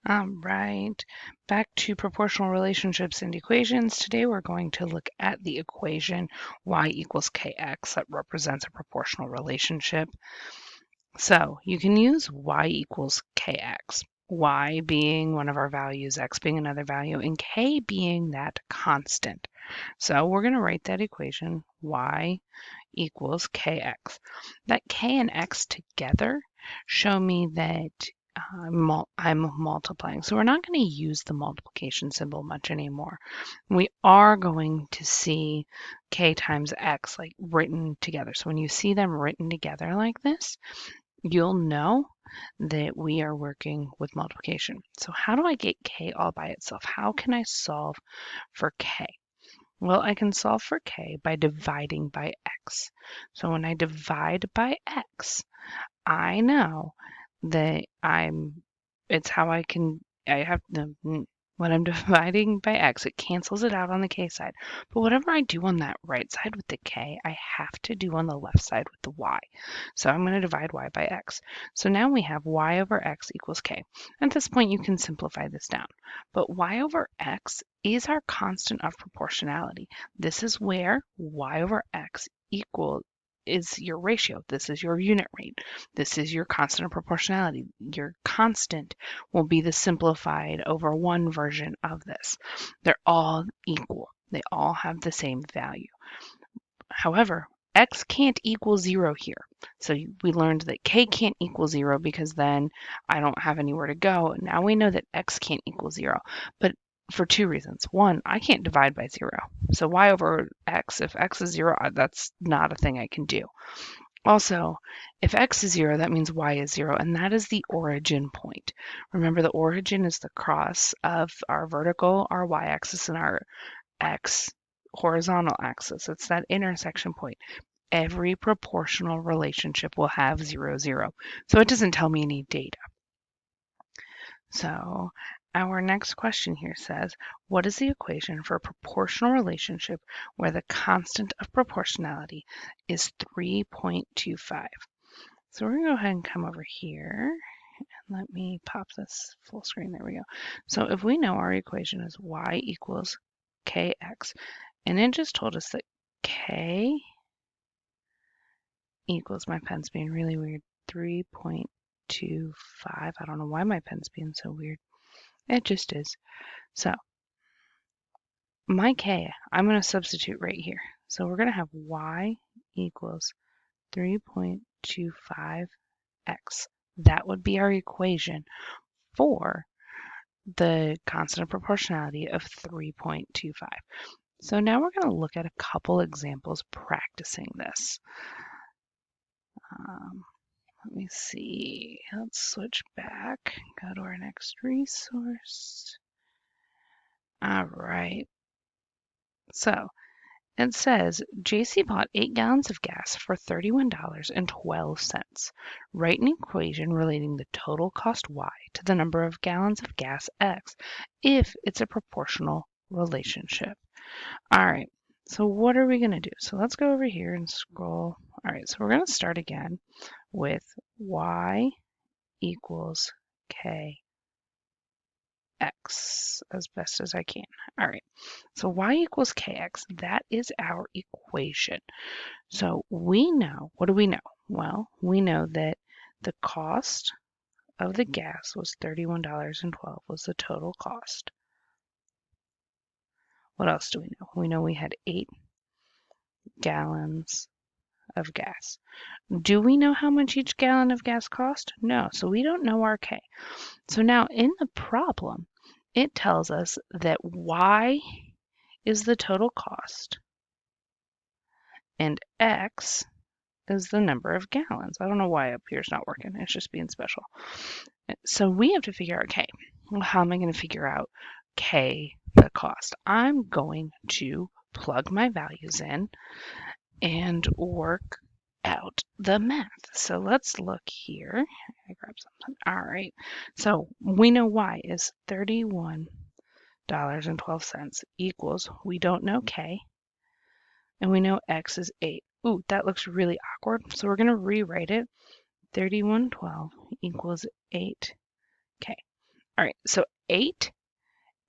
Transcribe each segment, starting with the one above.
All right, back to proportional relationships and equations. Today we're going to look at the equation y equals kx that represents a proportional relationship. So you can use y equals kx, y being one of our values, x being another value, and k being that constant. So we're going to write that equation y equals kx. That k and x together show me that I'm multiplying. So we're not going to use the multiplication symbol much anymore. We are going to see k times x like written together. So when you see them written together like this, you'll know that we are working with multiplication. So how do I get k all by itself? How can I solve for k? Well, I can solve for k by dividing by x. So when I divide by x, I know that it's how I have the, when I'm dividing by x, it cancels it out on the k side. But whatever I do on that right side with the k, I have to do on the left side with the y. So I'm going to divide y by x. So now we have y over x equals k. At this point, you can simplify this down. But y over x is our constant of proportionality. This is where y over x is your ratio. This is your unit rate. This is your constant of proportionality. Your constant will be the simplified over 1 version of this. They're all equal. They all have the same value. However, x can't equal 0 here. So we learned that k can't equal 0 because then I don't have anywhere to go. Now we know that x can't equal 0, but for 2 reasons. One, I can't divide by 0. So y over x, if x is 0, that's not a thing I can do. Also, if x is 0, that means y is 0, and that is the origin point. Remember, the origin is the cross of our vertical, our y-axis, and our x horizontal axis. It's that intersection point. Every proportional relationship will have 0, 0. So it doesn't tell me any data. So our next question here says, what is the equation for a proportional relationship where the constant of proportionality is 3.25? So we're going to go ahead and come over here. And let me pop this full screen. There we go. So if we know our equation is y equals kx, and it just told us that k equals, my pen's being really weird, 3.25. I don't know why my pen's being so weird. It just is. So my k, I'm going to substitute right here. So we're going to have y equals 3.25x. That would be our equation for the constant of proportionality of 3.25. So now we're going to look at a couple examples practicing this. Let me see. Let's switch back. Go to our next resource. All right. So it says JC bought 8 gallons of gas for $31.12. Write an equation relating the total cost y to the number of gallons of gas x if it's a proportional relationship. All right. So what are we going to do? So let's go over here and scroll. All right. So we're going to start again with y equals k x as best as I can. All right, so y equals kx, that is our equation. So we know, what do we know? Well, we know that the cost of the gas was $31.12 was the total cost. What else do we know? We know we had 8 gallons of gas. Do we know how much each gallon of gas cost? No, so we don't know our k. So now in the problem, it tells us that y is the total cost and x is the number of gallons. I don't know why up here is not working. It's just being special. So we have to figure out k. Well, how am I going to figure out k, the cost? I'm going to plug my values in and work out the math. So let's look here. I grab something. All right. So we know y is $31.12 equals, we don't know k, and we know x is 8. Ooh, that looks really awkward. So we're going to rewrite it. 3112 equals 8k. All All right, so 8,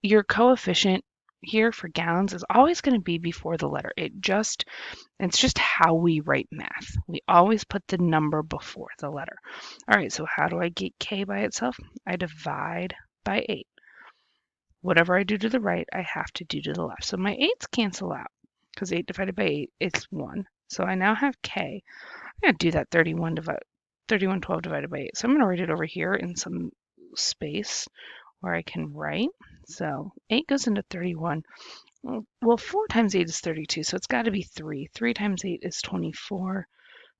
your coefficient here for gallons is always going to be before the letter. It's just how we write math. We always put the number before the letter. All right, so how do I get K by itself? I divide by 8. Whatever I do to the right, I have to do to the left. So my 8's cancel out because 8 divided by 8 is 1. So I now have K. I'm going to do that 3112 divided by 8. So I'm going to write it over here in some space where I can write. So 8 goes into 31. Well, 4 times 8 is 32, so it's got to be 3. 3 times 8 is 24.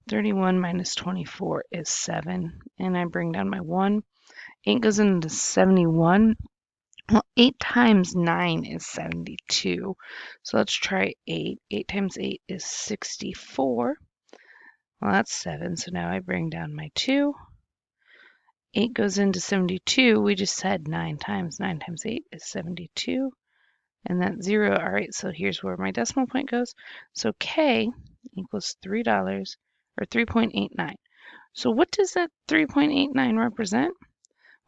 31 minus 24 is 7. And I bring down my 1. 8 goes into 71. Well, 8 times 9 is 72. So let's try 8. 8 times 8 is 64. Well, that's 7. So now I bring down my 2. 8 goes into 72. We just said 9 times 8 is 72. And that's 0. All right, so here's where my decimal point goes. So K equals $3 or 3.89. So what does that 3.89 represent?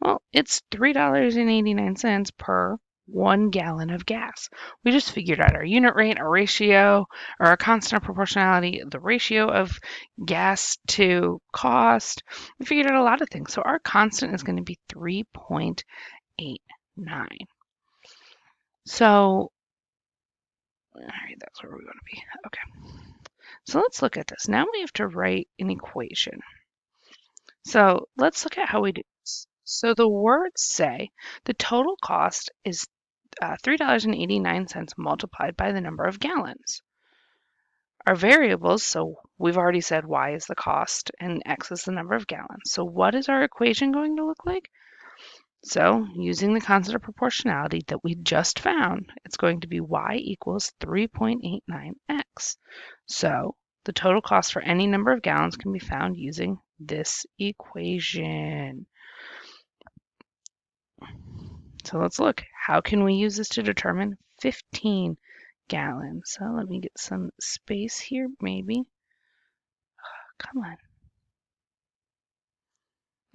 Well, it's $3.89 per 1 gallon of gas. We just figured out our unit rate, our ratio, or our constant proportionality, the ratio of gas to cost. We figured out a lot of things. So our constant is going to be 3.89. So, all right, that's where we want to be. Okay. So let's look at this. Now we have to write an equation. So let's look at how we do this. So the words say the total cost is $3.89 multiplied by the number of gallons. Our variables, so we've already said y is the cost and x is the number of gallons. So what is our equation going to look like? So using the constant of proportionality that we just found, it's going to be y equals 3.89x. So the total cost for any number of gallons can be found using this equation. So let's look. How can we use this to determine 15 gallons? So let me get some space here, maybe. Come on.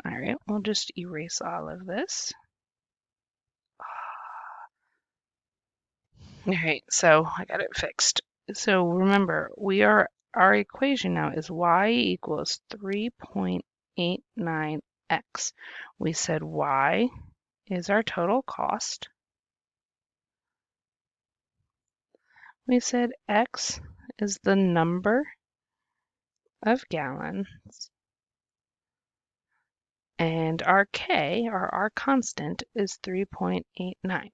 All right, we'll just erase all of this. All right, so I got it fixed. So remember, our equation now is y equals 3.89x. We said y is our total cost. We said x is the number of gallons. And our K, or our constant, is 3.89.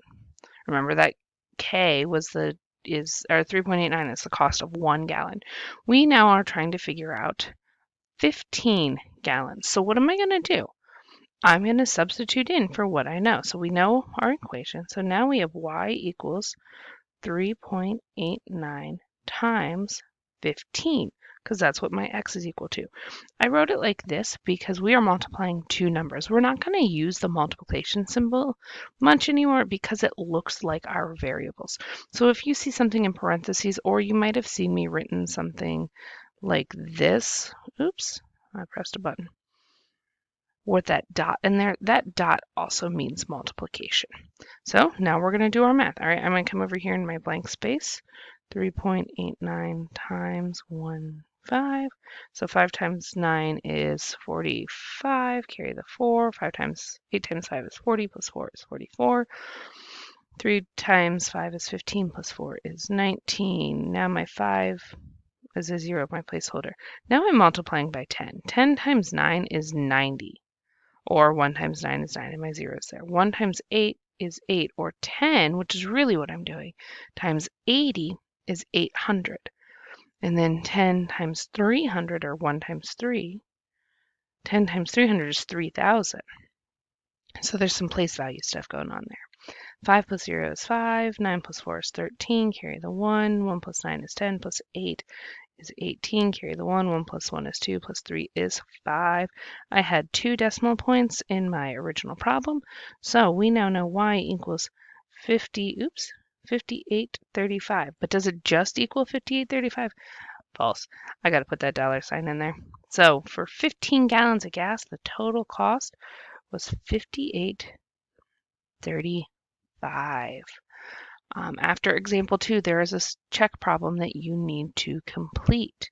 Remember that K or 3.89 is the cost of 1 gallon. We now are trying to figure out 15 gallons. So what am I going to do? I'm going to substitute in for what I know. So we know our equation. So now we have y equals 3.89 times 15, because that's what my x is equal to. I wrote it like this because we are multiplying two numbers. We're not going to use the multiplication symbol much anymore because it looks like our variables. So if you see something in parentheses, or you might have seen me written something like this, oops, I pressed a button, with that dot in there, that dot also means multiplication. So now we're going to do our math. All right, I'm going to come over here in my blank space. 3.89 times 1.5. So 5 times 9 is 45. Carry the 4. 8 times 5 is 40, plus 4 is 44. 3 times 5 is 15, plus 4 is 19. Now my 5 is a 0, my placeholder. Now I'm multiplying by 10. 10 times 9 is 90. Or 1 times 9 is 9, and my 0 is there. 1 times 8 is 8, or 10, which is really what I'm doing, times 80 is 800. And then 10 times 300, or 1 times 3, 10 times 300 is 3,000. So there's some place value stuff going on there. 5 plus 0 is 5, 9 plus 4 is 13, carry the 1, 1 plus 9 is 10, plus 8 is 18, carry the 1, 1 plus 1 is 2, plus 3 is 5. I had 2 decimal points in my original problem, so we now know y equals 58.35. But does it just equal 58.35? False. I got to put that dollar sign in there. So for 15 gallons of gas, the total cost was 35. After example 2, there is a check problem that you need to complete.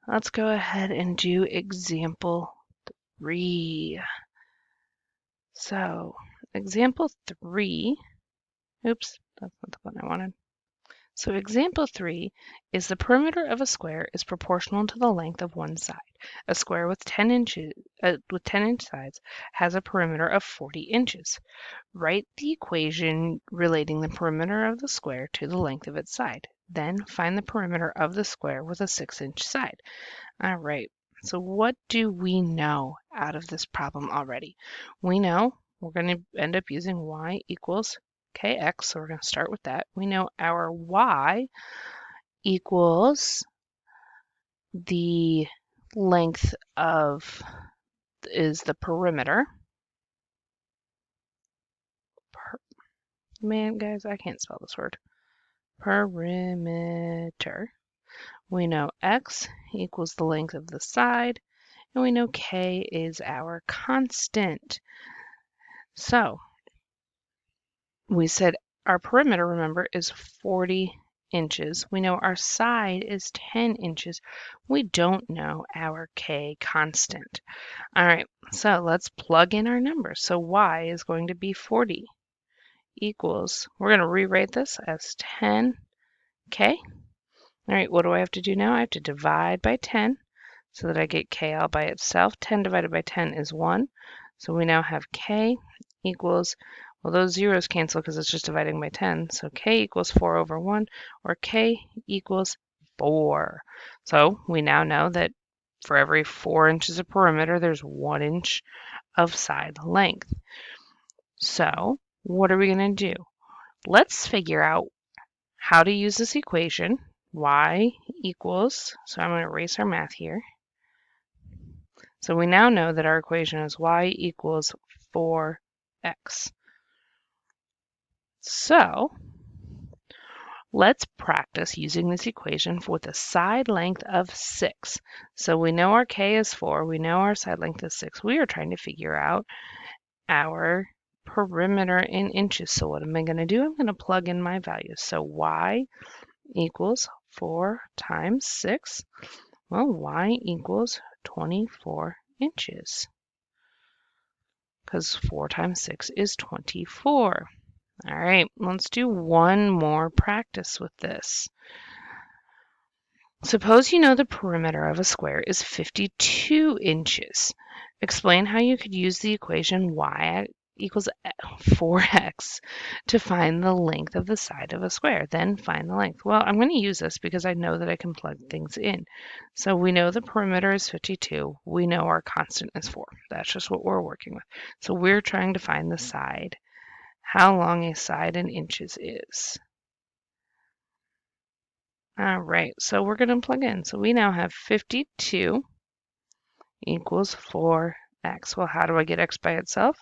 Let's go ahead and do example 3. So, example 3, oops, that's not the one I wanted. So example 3 is the perimeter of a square is proportional to the length of one side. A square with 10 inch sides has a perimeter of 40 inches. Write the equation relating the perimeter of the square to the length of its side. Then find the perimeter of the square with a 6-inch side. All right, so what do we know out of this problem already? We know we're going to end up using y equals kx, so we're going to start with that. We know our y equals the length of is the perimeter. Man, guys, I can't spell this word. Perimeter. We know x equals the length of the side, and we know k is our constant. So we said our perimeter, remember, is 40 inches. We know our side is 10 inches. We don't know our k constant. All right, so let's plug in our numbers. So y is going to be 40 equals, we're going to rewrite this as 10k. All right, what do I have to do now? I have to divide by 10 so that I get k all by itself. 10 divided by 10 is 1. So we now have k equals, well, those zeros cancel because it's just dividing by 10. So k equals 4 over 1, or k equals 4. So we now know that for every 4 inches of perimeter, there's 1 inch of side length. So what are we going to do? Let's figure out how to use this equation. Y equals, so I'm going to erase our math here. So we now know that our equation is y equals 4x. So let's practice using this equation with a side length of 6. So we know our k is 4. We know our side length is 6. We are trying to figure out our perimeter in inches. So what am I going to do? I'm going to plug in my values. So y equals 4 times 6. Well, y equals 24 inches because 4 times 6 is 24. All right, let's do one more practice with this. Suppose you know the perimeter of a square is 52 inches. Explain how you could use the equation y equals 4x to find the length of the side of a square. Then find the length. Well, I'm going to use this because I know that I can plug things in. So we know the perimeter is 52. We know our constant is 4. That's just what we're working with. So we're trying to find the side. How long a side in inches is. All right, so we're going to plug in. So we now have 52 equals 4x. Well, how do I get x by itself?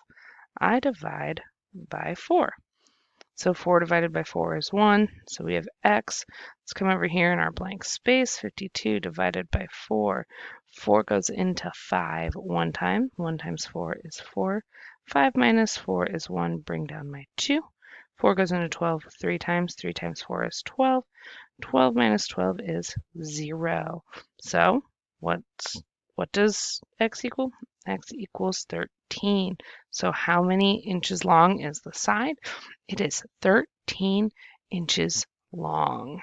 I divide by 4. So 4 divided by 4 is 1. So we have x. Let's come over here in our blank space. 52 divided by 4. 4 goes into 5 one time. 1 times 4 is 4. 5 minus 4 is 1. Bring down my 2. 4 goes into 12 3 times. 3 times 4 is 12. 12 minus 12 is 0. So what does x equal? X equals 13. So how many inches long is the side? It is 13 inches long.